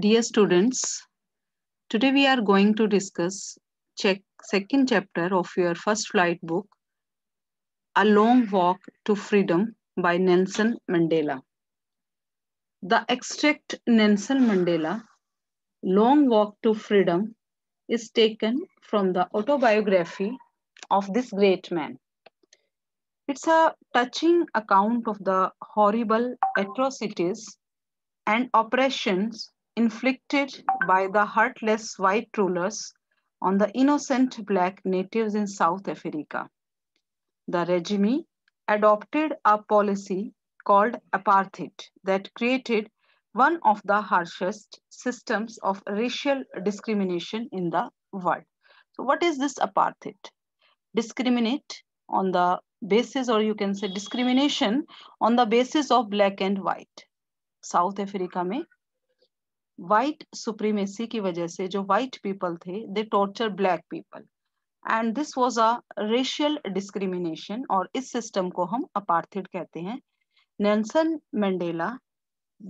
Dear students, today we are going to discuss second chapter of your first flight book, A Long Walk to Freedom by Nelson Mandela. The extract Nelson Mandela, Long Walk to Freedom, is taken from the autobiography of this great man. It's a touching account of the horrible atrocities and oppressions inflicted by the heartless white rulers on the innocent black natives in South Africa. The regime adopted a policy called apartheid that created one of the harshest systems of racial discrimination in the world. So, what is this apartheid? Discriminate on the basis, or you can say discrimination on the basis of black and white. South Africa में white supremacy की वजह से जो white people थे they torture black people and this was a racial discrimination और इस system को हम अपार्थेड कहते हैं. नेल्सन मंडेला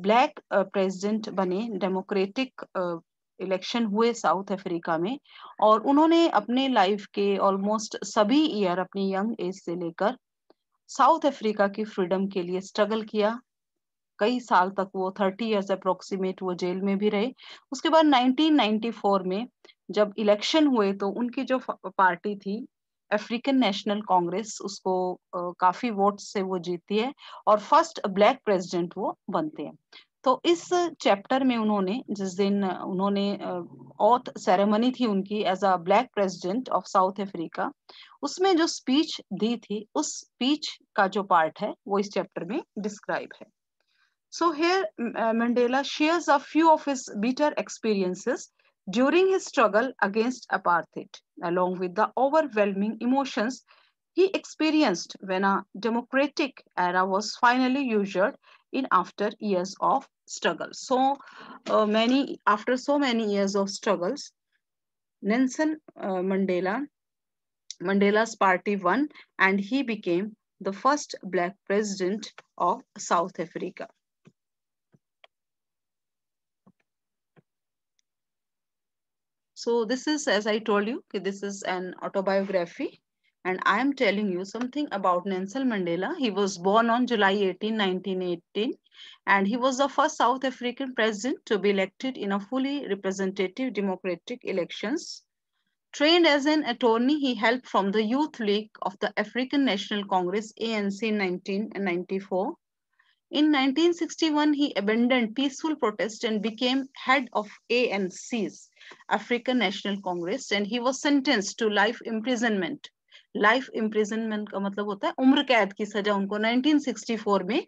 ब्लैक प्रेसिडेंट बने, डेमोक्रेटिक इलेक्शन हुए साउथ अफ्रीका में और उन्होंने अपने लाइफ के ऑलमोस्ट सभी ईयर अपनी यंग एज से लेकर साउथ अफ्रीका की फ्रीडम के लिए स्ट्रगल किया. कई साल तक वो 30 इयर्स अप्रोक्सीमेट वो जेल में भी रहे. उसके बाद 1994 में जब इलेक्शन हुए तो उनकी जो पार्टी थी अफ्रीकन नेशनल कांग्रेस, उसको काफी वोट से वो जीतती है और फर्स्ट ब्लैक प्रेसिडेंट वो बनते हैं. तो इस चैप्टर में उन्होंने जिस दिन उन्होंने ऑथ सेरेमनी थी उनकी as a black president of South Africa, उसमें जो स्पीच दी थी उस स्पीच का जो पार्ट है वो इस चैप्टर में डिस्क्राइब है. So here Mandela shares a few of his bitter experiences during his struggle against apartheid, along with the overwhelming emotions he experienced when a democratic era was finally ushered in after years of struggle. So after so many years of struggles, Nelson Mandela's party won, and he became the first black president of South Africa. So this is, as I told you, this is an autobiography, and I am telling you something about Nelson Mandela. He was born on July 18, 1918, and he was the first South African president to be elected in a fully representative democratic elections. Trained as an attorney, he helped from the Youth League of the African National Congress, ANC, in 1994. In 1961, he abandoned peaceful protest and became head of ANC's African National Congress, and he was sentenced to life imprisonment. Life imprisonment का मतलब होता है उम्र कैद की सजा उनको 1964 में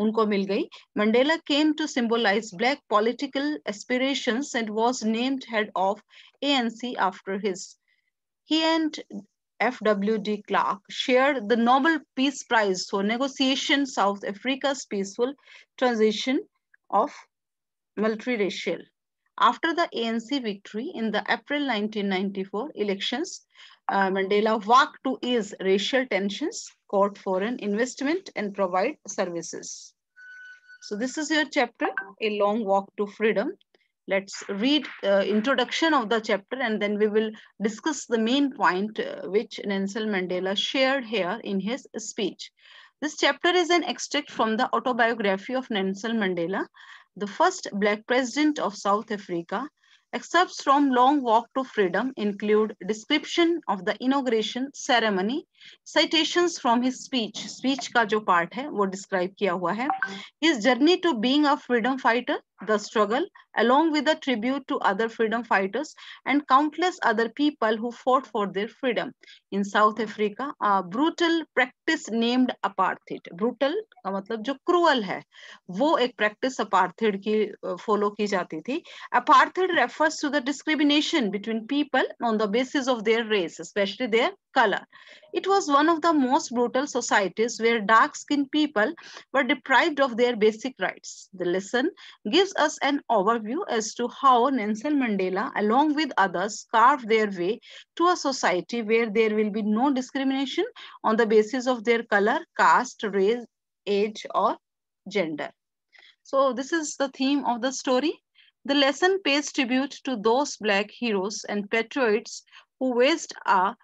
उनको मिल गई. Mandela came to symbolize black political aspirations and was named head of ANC after his. He and F.W.D. Clark shared the Nobel Peace Prize for negotiation South Africa's peaceful transition of multiracial. After the ANC victory in the April 1994 elections, Mandela worked to ease racial tensions, court foreign investment, and provide services. So this is your chapter, A Long Walk to Freedom. Let's read introduction of the chapter and then we will discuss the main point which Nelson Mandela shared here in his speech. This chapter is an extract from the autobiography of Nelson Mandela, the first black president of South Africa. Excerpts from Long Walk to Freedom include description of the inauguration ceremony, citations from his speech का जो part है वो describe किया हुआ है, his journey to being a freedom fighter, the struggle, along with a tribute to other freedom fighters and countless other people who fought for their freedom. In South Africa, a brutal practice named apartheid. Brutal का मतलब जो cruel है, वो एक practice apartheid की follow की जाती थी. Apartheid refers to the discrimination between people on the basis of their race, especially their color. It was one of the most brutal societies where dark-skinned people were deprived of their basic rights. The lesson gives us an overview as to how Nelson Mandela, along with others, carved their way to a society where there will be no discrimination on the basis of their color, caste, race, age, or gender. So this is the theme of the story. The lesson pays tribute to those black heroes and patriots who waged a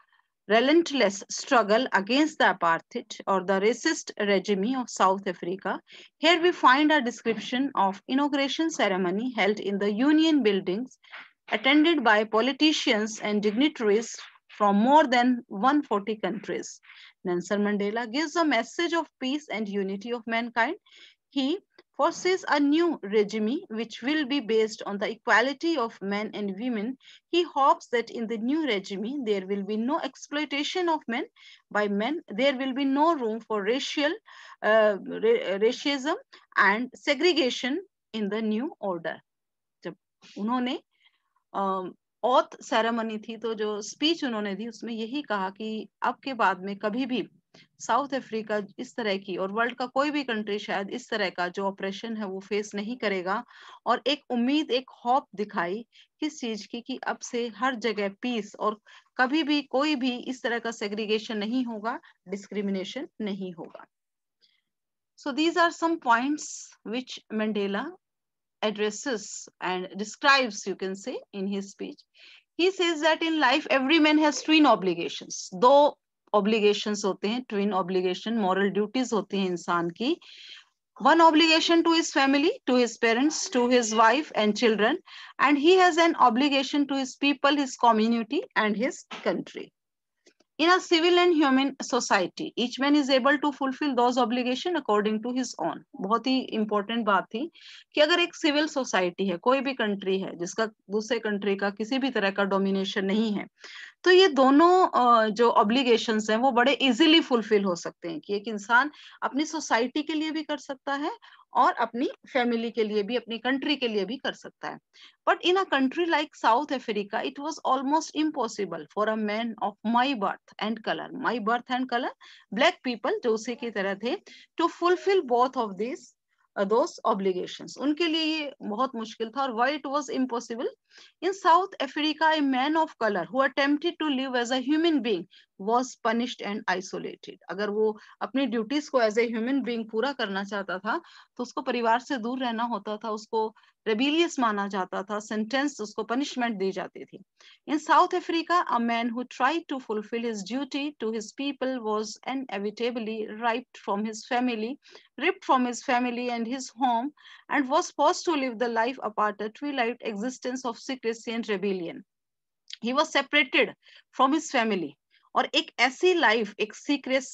relentless struggle against the apartheid or the racist regime of South Africa. Here we find a description of inauguration ceremony held in the Union buildings, attended by politicians and dignitaries from more than 140 countries. Nelson Mandela gives a message of peace and unity of mankind. He foresees a new regime which will be based on the equality of men and women. He hopes that in the new regime there will be no exploitation of men by men. There will be no room for racism and segregation in the new order. जब उन्होंने auth ceremony थी तो जो speech उन्होंने दी उसमें यही कहा कि अब के बाद में कभी भी साउथ अफ्रीका इस तरह की और वर्ल्ड का कोई भी कंट्री शायद इस तरह का जो ऑपरेशन है वो फेस नहीं करेगा, और एक उम्मीद, एक होप दिखाई किस चीज की कि अब से हर जगह पीस और कभी भी कोई भी इस तरह का सेग्रीगेशन नहीं होगा, डिस्क्रिमिनेशन नहीं होगा. So these are some points which Mandela addresses and describes, you can say, in his speech. He says that in life every man has twin obligations. दो obligations होते हैं, twin obligation, moral duties होती हैं इंसान की. One obligation to his family, to his parents, to his wife and children, and he has an obligation to his people, his community and his country. In a civil and human society, each man is able to fulfill those obligations according to his own. बहुत ही important बात थी कि अगर एक civil society है, कोई भी country है जिसका दूसरे कंट्री का किसी भी तरह का डोमिनेशन नहीं है, तो ये दोनों जो ऑब्लिगेशंस हैं वो बड़े इजीली फुलफिल हो सकते हैं कि एक इंसान अपनी सोसाइटी के लिए भी कर सकता है और अपनी फैमिली के लिए भी, अपनी कंट्री के लिए भी कर सकता है. But in a country like South Africa it was almost impossible for a man of my birth and colour, black people जो उसी की तरह थे, to fulfil both of this those obligations. उनके लिए ये बहुत मुश्किल था. और why it was impossible? In South Africa, a man of color who attempted to live as a human being was punished and isolated. अगर वो अपनी ड्यूटीज को एज ए ह्यूमन बीइंग पूरा करना चाहता था तो उसको परिवार से दूर रहना होता था, उसको रेबिलियस माना जाता था, सेंटेंस, उसको पनिशमेंट दी जाती थी. In South Africa, a man who tried to fulfill his duty to his people was inevitably ripped from his family and his home, and was forced to live the life apart, a twilight existence of secrecy and rebellion. He was separated from his family, और एक ऐसी life, एक सीक्रेस,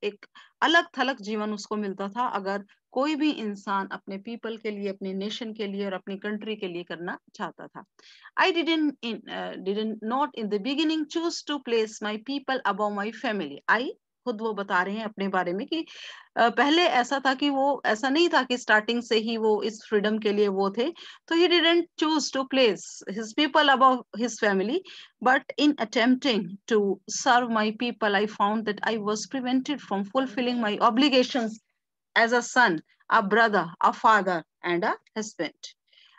एक अलग थलग जीवन उसको मिलता था अगर कोई भी इंसान अपने पीपल के लिए, अपने नेशन के लिए और अपनी कंट्री के लिए करना चाहता था. I didn't not in the beginning choose to place my people above my family. खुद वो बता रहे हैं अपने बारे में कि पहले ऐसा था कि वो ऐसा नहीं था कि स्टार्टिंग से ही वो इस फ्रीडम के लिए वो थे. तो he didn't choose to place his people above his family, but in attempting to serve my people, I found that I was prevented from fulfilling my obligations as a son, a brother, a father, and a husband.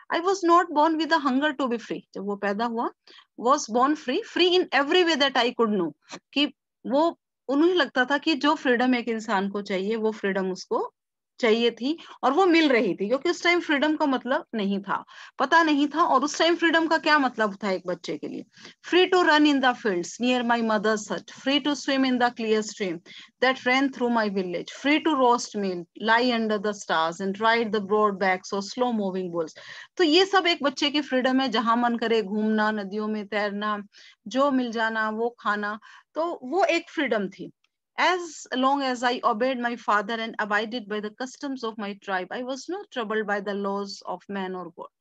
I was not born with a hunger to be free. जब वो पैदा हुआ, was born free in every way that I could know. कि वो उन्हें लगता था कि जो फ्रीडम एक इंसान को चाहिए वो फ्रीडम उसको चाहिए थी और वो मिल रही थी, क्योंकि उस टाइम फ्रीडम का मतलब नहीं था, पता नहीं था. और उस टाइम फ्रीडम का क्या मतलब था एक बच्चे के लिए? Free to run in the fields near my mother's hut, free to swim in the clear stream that ran through my village, free to roast meal, lie under the stars and ride the broad backs of slow moving bulls. तो ये सब एक बच्चे की freedom है, जहां मन करे घूमना, नदियों में तैरना, जो मिल जाना वो खाना. तो वो एक फ्रीडम थी. As long as I obeyed my father and abided by the customs of my tribe, I was not troubled by the laws of man or God.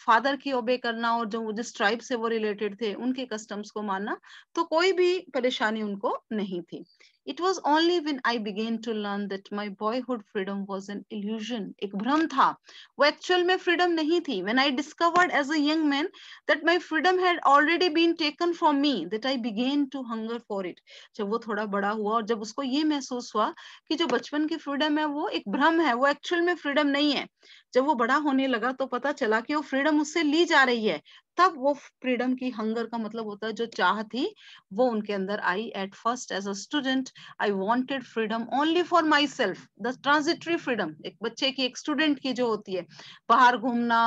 Father की ओबे करना और जो जिस ट्राइब से वो रिलेटेड थे उनके कस्टम्स को मानना, तो कोई भी परेशानी उनको नहीं थी. It was only when I began to learn that my boyhood freedom was an illusion, एक भ्रम था, वो एक्चुअल में फ्रीडम नहीं थी. When I discovered as a young man that my freedom had already been taken from me, that I began to hunger for it. जब वो थोड़ा बड़ा हुआ और जब उसको ये महसूस हुआ कि जो बचपन की फ्रीडम है वो एक भ्रम है, वो एक्चुअल में फ्रीडम नहीं है, जब वो बड़ा होने लगा तो पता चला कि वो फ्रीडम उससे ली जा रही है, तब वो फ्रीडम की हंगर का मतलब होता है जो चाह थी वो उनके अंदर आई। At first as a student I wanted freedom only for myself, the transitory freedom, एक बच्चे की, एक स्टूडेंट की जो होती है, बाहर घूमना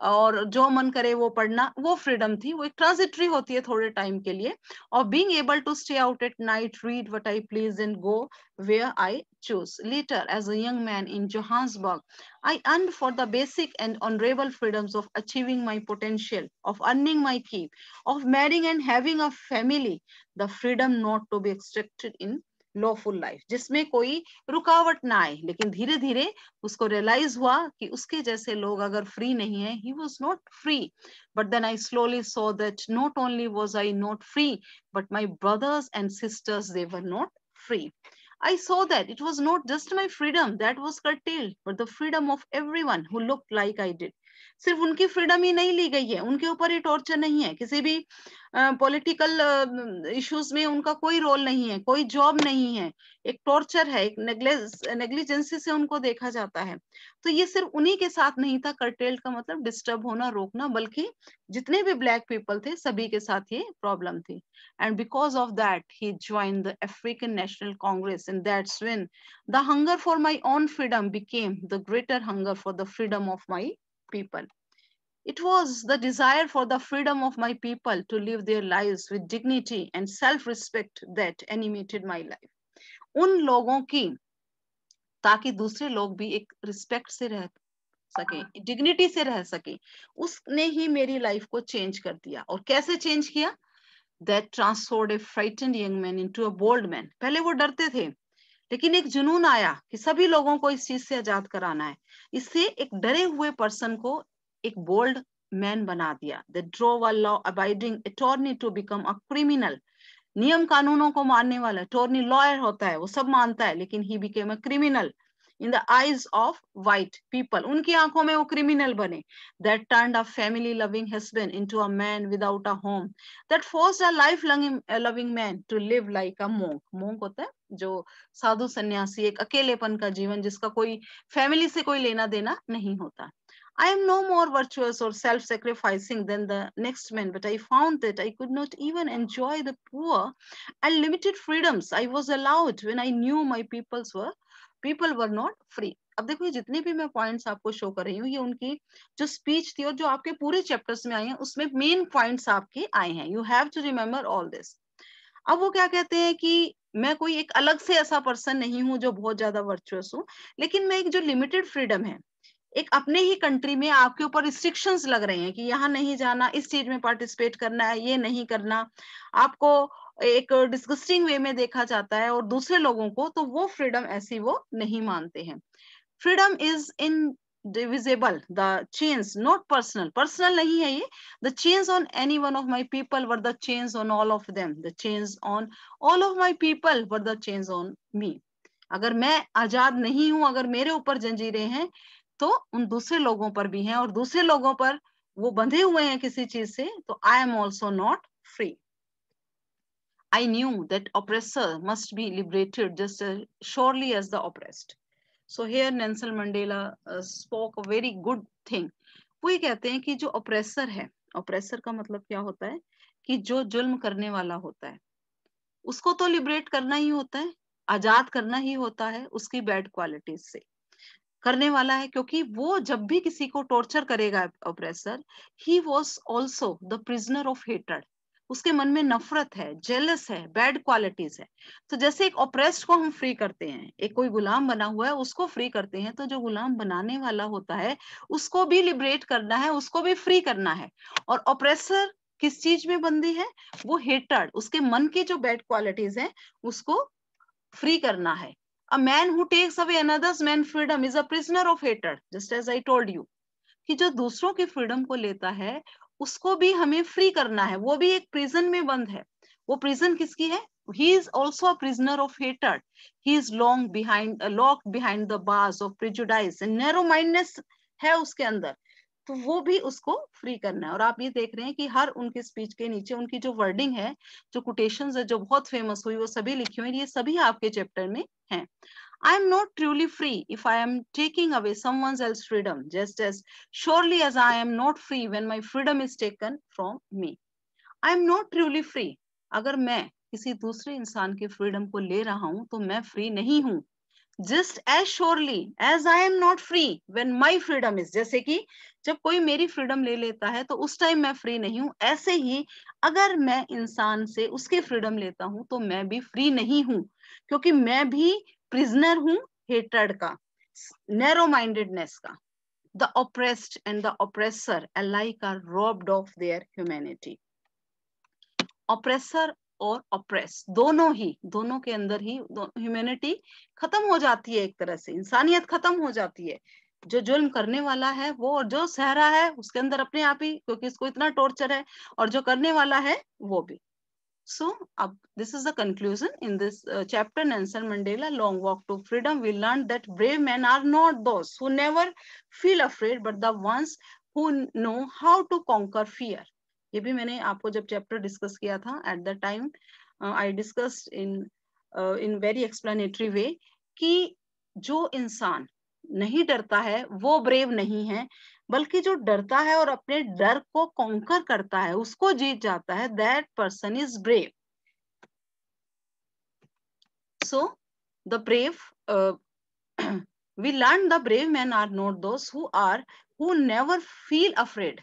और जो मन करे वो पढ़ना, वो फ्रीडम थी, वो एक ट्रांजिटरी होती है थोड़े टाइम के लिए। और being able to stay out at night, read what I please and go where I choose. Later, as a young man in Johannesburg, I yearned for the basic and honorable freedoms of achieving my potential, of earning my keep, of marrying and having a family, the freedom not to be extracted in lawful life, जिसमें कोई रुकावट ना आए। लेकिन धीरे धीरे उसको realise हुआ कि उसके जैसे लोग अगर फ्री नहीं है, he was not free. But then I slowly saw that not only was I not free, but my brothers and sisters, they were not free. I saw that it was not just my freedom that was curtailed, but the freedom of everyone who looked like I did. सिर्फ उनकी freedom ही नहीं ली गई है, उनके ऊपर ही torture नहीं है, किसी भी पॉलिटिकल इश्यूज में उनका कोई रोल नहीं है, कोई जॉब नहीं है, एक टॉर्चर है, एक नेग्लिजेंसी से उनको देखा जाता है। तो ये सिर्फ उन्हीं के साथ नहीं था, कर्टेल्ड का मतलब डिस्टर्ब होना, रोकना, बल्कि जितने भी ब्लैक पीपल थे सभी के साथ ये प्रॉब्लम थी। And because of that, he joined the African National Congress, and that's when the hunger for my own freedom became the greater hunger for the freedom of my people. It was the desire for the freedom of my people to live their lives with dignity and self-respect that animated my life. उन लोगों की, ताकि दूसरे लोग भी एक respect से रह सके, डिग्निटी से रह सके, उसने ही मेरी लाइफ को चेंज कर दिया। और कैसे चेंज किया? That transformed a frightened young man into a bold man. पहले वो डरते थे, लेकिन एक जुनून आया कि सभी लोगों को इस चीज से आजाद कराना है। इससे एक डरे हुए पर्सन को एक बोल्ड मैन बना दिया। That drove a law abiding attorney to become a criminal. नियम कानूनों को मानने वाला अटॉर्नी लॉयर होता है, वो सब मानता है, लेकिन he became a criminal in the eyes of white people, उनकी आंखों में वो क्रिमिनल बने। That turned a family loving husband into a man without a home, that forced a life loving man to live like a monk. Monk होता है जो साधु सन्यासी, एक अकेलेपन का जीवन जिसका कोई फैमिली से कोई लेना देना नहीं होता। I am no more virtuous or self-sacrificing than the next man, but I found that I could not even enjoy the poor and limited freedoms I was allowed when I knew my people were not free. अब देखो ये जितने भी मैं points आपको show कर रही हूँ, ये उनकी जो स्पीच थी और जो आपके पूरे चैप्टर्स में आई हैं उसमें मेन पॉइंट्स आपके आए हैं। You have to remember all this. अब वो क्या कहते हैं कि मैं कोई एक अलग से ऐसा पर्सन नहीं हूँ जो बहुत ज्यादा वर्चुअस हूँ, लेकिन मैं एक जो लिमिटेड फ्रीडम है, एक अपने ही कंट्री में आपके ऊपर रिस्ट्रिक्शंस लग रहे हैं कि यहाँ नहीं जाना, इस चीज में पार्टिसिपेट करना है, ये नहीं करना, आपको एक डिस्गस्टिंग वे में देखा जाता है और दूसरे लोगों को तो वो फ्रीडम ऐसी वो नहीं मानते हैं। Freedom is in divisible, the chains not personal नहीं है ये, the chains on any one of my people were the chains on all of them, the chains on all of my people were the chains on me। अगर मैं आजाद नहीं हूं, अगर मेरे ऊपर जंजीरें हैं तो उन दूसरे लोगों पर भी हैं, और दूसरे लोगों पर वो बंधे हुए हैं किसी चीज से, तो I am also not free. I knew that oppressor must be liberated just as surely as the oppressed. So here Nelson Mandela spoke a very good thing. वो ये कहते हैं कि जो ऑप्रेसर है, ऑप्रेसर का मतलब क्या होता है कि जो जुल्म करने वाला होता है उसको तो लिबरेट करना ही होता है, आजाद करना ही होता है उसकी बैड क्वालिटीज से करने वाला है, क्योंकि वो जब भी किसी को टॉर्चर करेगा oppressor, he was also the prisoner of hated. उसके मन में नफरत है, जेलस है, बैड क्वालिटीज है। तो जैसे एक ऑप्रेस्ड को हम फ्री करते हैं, एक कोई गुलाम बना हुआ है उसको फ्री करते हैं, तो जो गुलाम बनाने वाला होता है उसको भी लिबरेट करना है, उसको भी फ्री करना है। और ऑप्रेसर किस चीज में बंदी है? वो हेटेड, उसके मन की जो बैड क्वालिटीज है उसको फ्री करना है। A man who takes away another's man's freedom is a prisoner of hatred, just as I told you, कि जो दूसरों की फ्रीडम को लेता है उसको भी हमें फ्री करना है, वो भी एक प्रिजन में बंद है। वो प्रिजन किसकी है? He is also a prisoner of hatred. He is locked behind the bars of prejudice and narrow mindedness है उसके अंदर, तो वो भी उसको फ्री करना है। और आप ये देख रहे हैं कि हर उनकी स्पीच के नीचे उनकी जो वर्डिंग है, जो कोटेशंस है जो बहुत फेमस हुई, वो सभी लिखी हुई, ये सभी आपके चैप्टर में हैं। I am not truly free if I am taking away someone else's freedom, just as surely as I am not free when my freedom is taken from me. I am not truly free. अगर मैं किसी दूसरे इंसान के freedom को ले रहा हूं तो मैं फ्री नहीं हूं. Just as surely as I am not free when my freedom is, जैसे कि जब कोई मेरी फ्रीडम ले लेता है तो उस टाइम मैं फ्री नहीं हूं, ऐसे ही अगर मैं इंसान से उसके फ्रीडम लेता हूं तो मैं भी फ्री नहीं हूं, क्योंकि मैं भी प्रिजनर हूं हेट्रेड का, नैरो माइंडेडनेस का. The oppressed and the oppressor alike are robbed of their humanity. Oppressor और ऑप्रेस दोनों के अंदर ही ह्यूमैनिटी खत्म हो जाती है, एक तरह से इंसानियत खत्म हो जाती है. जो जुल्म करने वाला है वो, और जो सह रहा है उसके अंदर अपने आप ही, क्योंकि इसको इतना टॉर्चर है, और जो करने वाला है वो भी. So, this is the conclusion in this chapter, Nelson Mandela, Long Walk to Freedom. We learned that brave men are not those who never feel afraid, but the ones who know how to conquer fear. ये भी मैंने आपको जब chapter discuss किया था, at the time I discussed in very explanatory way कि जो इंसान नहीं डरता है वो ब्रेव नहीं है, बल्कि जो डरता है और अपने डर को कॉन्कर करता है, उसको जीत जाता है, that person is brave. So the brave, we learn the brave men are not those who never feel afraid.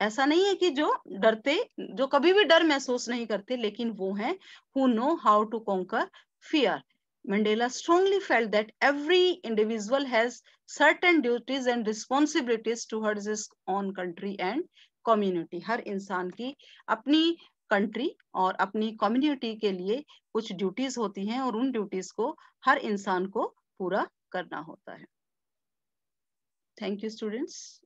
ऐसा नहीं है कि जो डरते, जो कभी भी डर महसूस नहीं करते, लेकिन वो हैं who know how to conquer fear. Mandela strongly felt that every individual has certain duties and responsibilities towards his own country and community. हर इंसान की अपनी कंट्री और अपनी कम्युनिटी के लिए कुछ ड्यूटीज होती हैं, और उन ड्यूटीज को हर इंसान को पूरा करना होता है. Thank you students.